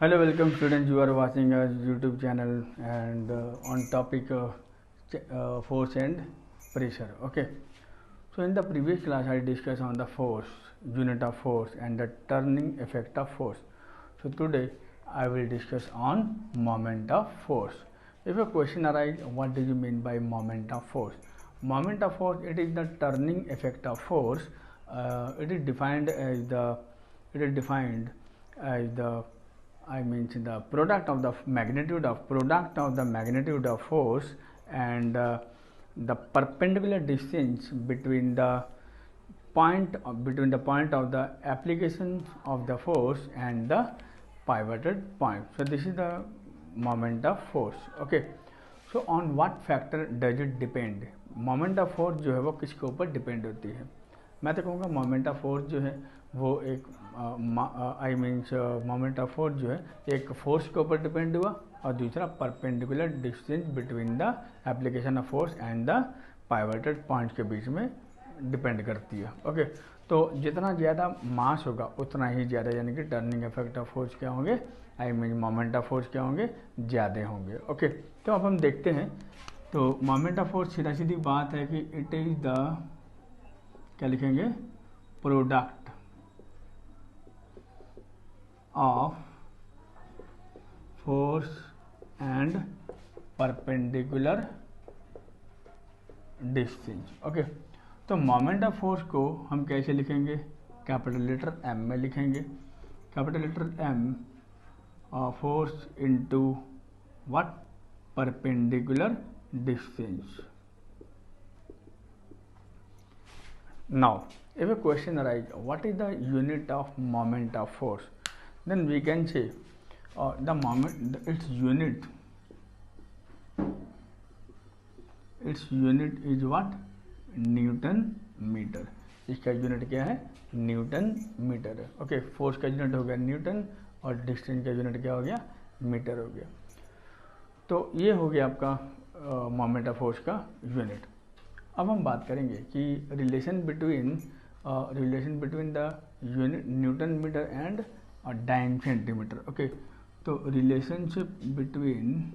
Hello, welcome students. You are watching our YouTube channel and on topic force and pressure. Okay. So in the previous class, I discussed on the force, unit of force, and the turning effect of force. So today, I will discuss on moment of force. If a question arises, what do you mean by moment of force? Moment of force, it is the turning effect of force. It is defined as the I mean the product of the magnitude of force and the perpendicular distance between the point of the application of the force and the pivoted point. So this is the moment of force. Okay. So on what factor does it depend? Moment of force जो है वो किसके ऊपर depend होती है? मैं तो कहूँगा मोमेंट ऑफ फोर्स जो है वो एक मोमेंट ऑफ फोर्स जो है एक फोर्स के ऊपर डिपेंड हुआ और दूसरा perpendicular distance between the application of force and the pivoted point के बीच में डिपेंड करती है. ओके. तो जितना ज़्यादा मास होगा उतना ही ज़्यादा यानी कि टर्निंग इफेक्ट ऑफ फोर्स क्या होंगे, मोमेंट ऑफ फोर्स क्या होंगे, ज़्यादा होंगे. ओके. तो अब हम देखते हैं. तो मोमेंट ऑफ फोर्स सीधा सीधी बात है कि इट इज द क्या लिखेंगे, product of force and perpendicular distance. Okay. तो मोमेंट ऑफ फोर्स को हम कैसे लिखेंगे? कैपिटल लेटर एम में लिखेंगे. Capital letter M force into what, perpendicular distance. Now if a question arises, what is the unit of moment of force, then we can say the moment, its unit is what, newton metre. इसका unit क्या है? Newton metre है. Okay. Force का unit हो गया Newton और distance का unit क्या हो गया? मीटर हो गया. तो ये हो गया आपका मोमेंट ऑफ फोर्स का यूनिट. अब हम बात करेंगे कि relation between the unit newton metre and dyne centimetre. Okay. तो रिलेशनशिप बिटवीन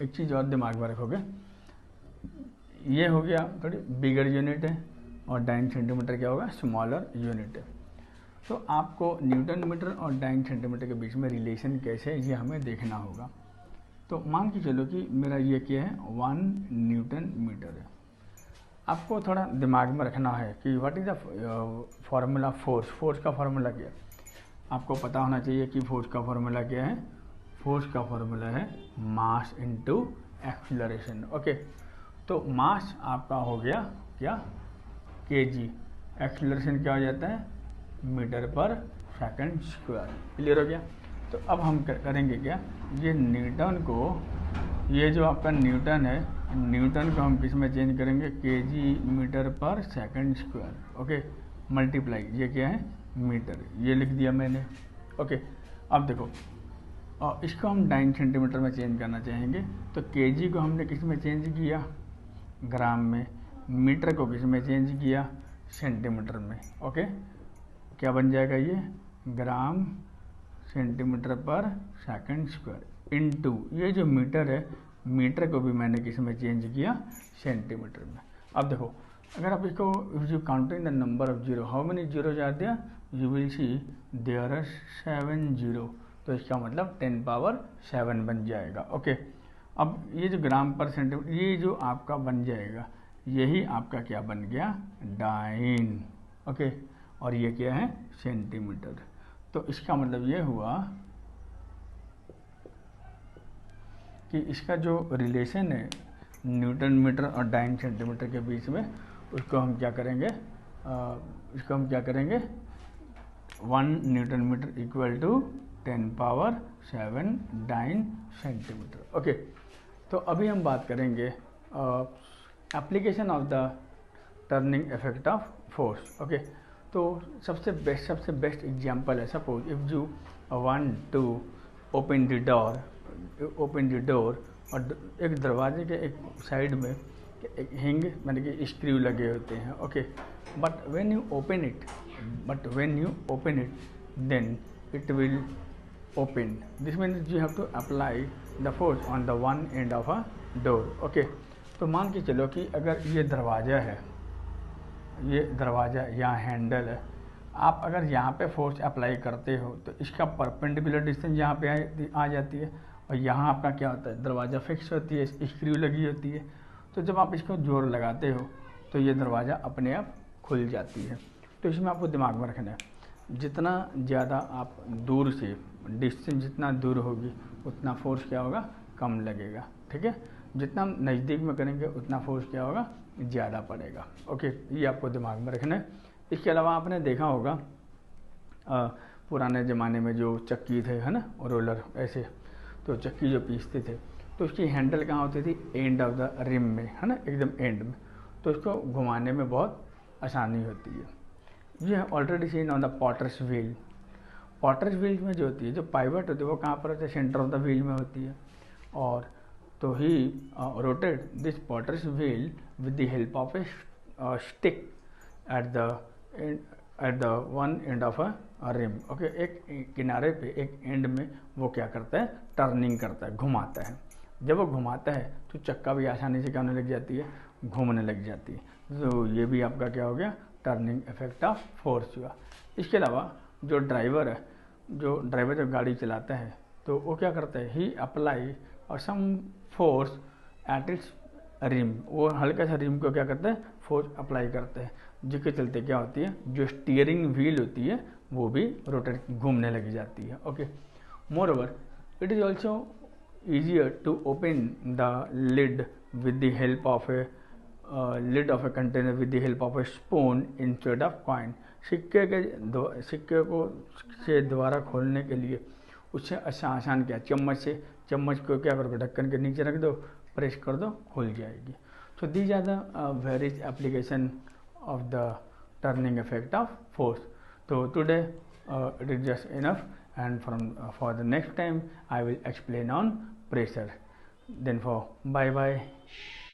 एक चीज़ और दिमाग में रखोगे, ये हो गया थोड़ी बिगर यूनिट है और डाइन सेंटीमीटर क्या होगा, स्मॉलर यूनिट है. तो आपको न्यूटन मीटर और डाइन सेंटीमीटर के बीच में रिलेशन कैसे है ये हमें देखना होगा. तो मान के चलो कि मेरा ये क्या है, 1 न्यूटन मीटर है. आपको थोड़ा दिमाग में रखना है कि what is the formula force. Force का फॉर्मूला क्या है आपको पता होना चाहिए कि फोर्स का फॉर्मूला क्या है. फोर्स का फॉर्मूला है मास इनटू एक्सीलरेशन. ओके. तो मास आपका हो गया क्या, केजी. एक्सीलरेशन क्या हो जाता है, मीटर पर सेकंड स्क्वायर. क्लियर हो गया. तो अब हम करेंगे क्या, ये न्यूटन को, ये जो आपका न्यूटन है, न्यूटन को हम किस में चेंज करेंगे, केजी मीटर पर सेकंड स्क्वायर. ओके. मल्टीप्लाई, ये क्या है, मीटर. ये लिख दिया मैंने. ओके. अब देखो, और इसको हम डाइन सेंटीमीटर में चेंज करना चाहेंगे. तो केजी को हमने किस में चेंज किया, ग्राम में. मीटर को किस में चेंज किया, सेंटीमीटर में. ओके. क्या बन जाएगा ये, ग्राम सेंटीमीटर पर सेकंड स्क्वायर इनटू ये जो मीटर है, मीटर को भी मैंने किस में चेंज किया, सेंटीमीटर में. अब देखो, अगर आप इसको if you counting the number of zero, how many zero are there, you will see there are 7 zero. तो इसका मतलब 10 पावर 7 बन जाएगा. ओके. अब ये जो ग्राम पर सेंटीमीटर, ये जो आपका बन जाएगा, यही आपका क्या बन गया, डाइन. ओके. और ये क्या है, सेंटीमीटर. तो इसका मतलब ये हुआ कि इसका जो रिलेशन है न्यूटन मीटर और डाइन सेंटीमीटर के बीच में, उसको हम क्या करेंगे, 1 newton metre equal to 10 power 7 dyne centimetre. Okay. तो अभी हम बात करेंगे application of the turning effect of force. Okay. तो सबसे बेस्ट एग्जांपल है, suppose if you want to open the door, और एक दरवाजे के एक साइड में एक हिंग मतलब कि स्क्रू लगे होते हैं, okay. But when you open it then it will open, this means you have to apply the force on the one end of a door, okay. तो मान के चलो कि अगर ये दरवाज़ा है, ये दरवाज़ा यहाँ हैंडल है, आप अगर यहाँ पे फोर्स अप्लाई करते हो तो इसका परपेंडिकुलर डिस्टेंस यहाँ पे आ जाती है, और यहाँ आपका क्या होता है, दरवाज़ा फिक्स होती है, स्क्रू लगी होती है। तो जब आप इसको जोर लगाते हो तो ये दरवाज़ा अपने आप खुल जाती है। तो इसमें आपको दिमाग में रखना है, जितना ज़्यादा आप दूर से, डिस्टेंस जितना दूर होगी उतना फोर्स क्या होगा, कम लगेगा, ठीक है। जितना हम नज़दीक में करेंगे उतना फोर्स क्या होगा, ज़्यादा पड़ेगा, ओके। ये आपको दिमाग में रखना है। इसके अलावा आपने देखा होगा पुराने ज़माने में जो चक्की थे, है ना, रोलर ऐसे, तो चक्की जो पीसते थे तो उसकी हैंडल कहाँ होती थी, एंड ऑफ द रिम में, है ना, एकदम एंड में। तो इसको घुमाने में बहुत आसानी होती है। ये already seen on the potter's wheel. Potter's wheel में जो होती है, जो पाइवट होती है वो कहाँ पर होती है, सेंटर ऑफ द व्हील में होती है। और तो ही rotate this potter's wheel with the help of a stick at the one end of a rim, okay. एक किनारे पे, एक एंड में वो क्या करता है, टर्निंग करता है, घुमाता है। जब वो घुमाता है तो चक्का भी आसानी से क्या होने लग जाती है, घूमने लग जाती है। तो ये भी आपका क्या हो गया, टर्निंग इफेक्ट ऑफ फोर्स हुआ। इसके अलावा जो ड्राइवर है, जब गाड़ी चलाता है तो वो क्या करता है, ही अप्लाई और some force at its rim, वो हल्का सा रिम को क्या करता है, फोर्स अप्लाई करता है, जिसके चलते क्या होती है, जो स्टीयरिंग व्हील होती है वो भी रोटेट घूमने लग जाती है, okay. Moreover it is also easier to open the lid with the help of a container with the help of a spoon instead of coin. सिक्के को से द्वारा खोलने के लिए उससे आसान क्या, चम्मच को क्या करो, ढक्कन के नीचे रख दो, प्रेस कर दो, खुल जाएगी। So these are the various application of the turning effect of force. So today it is just enough, and for the next time I will explain on pressure. Then for bye bye.